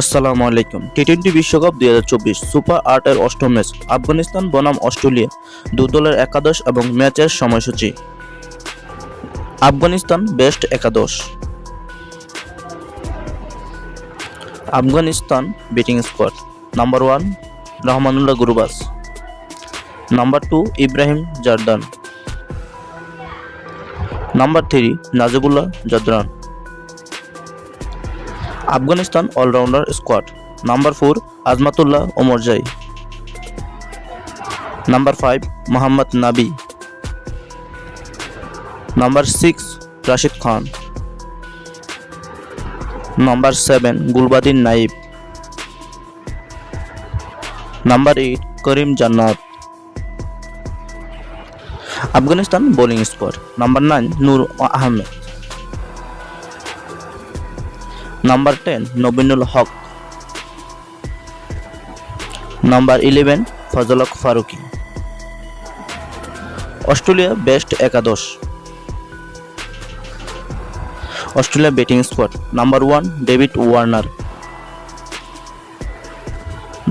আসসালামু আলাইকুম। টি-20 বিশ্বকাপ 2024 সুপার 8-এর অষ্টম ম্যাচ আফগানিস্তান বনাম অস্ট্রেলিয়া, দুই দলের একাদশ এবং ম্যাচের সময়সূচি। আফগানিস্তান বেস্ট একাদশ। Afghanistan batting squad: number 1 Rahmanullah Gurbaz, number 2 Ibrahim Zadran, number 3 Najibullah Zadran. Afghanistan all-rounder squad: number 4 Azmatullah Omarzai, number 5 Mohammad Nabi, number 6 Rashid Khan, number 7 Gulbadin Naib, number 8 Karim Janat. Afghanistan bowling squad: number 9 Noor Ahmad, number 10 Naveenul Haq, number 11 Fazal Haq Farooqi. Australia best একাদশ। Australia batting squad: number 1 David Warner,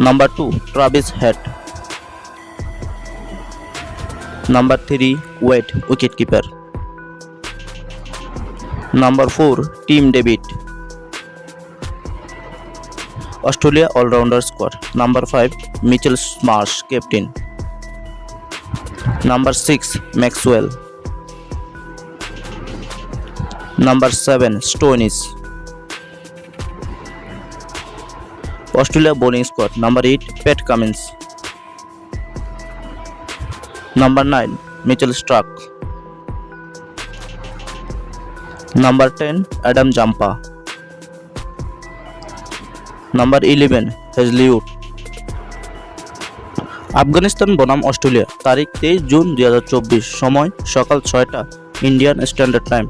number 2 Travis Head, number 3 Wade wicketkeeper, number 4 Tim David. Australia all-rounder squad: number 5 Mitchell Marsh captain, number 6 Maxwell, number 7 Stoinis. Australia bowling squad: number 8 Pat Cummins, number 9 Mitchell Starc, number 10 Adam Zampa, number 11 Hazlewood. Afghanistan বনাম Australia, তারিখ 23 June 2024, সময় সকাল 6টা Indian standard time.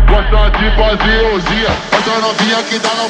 Gosta de fazer ousia, essa novinha que dá na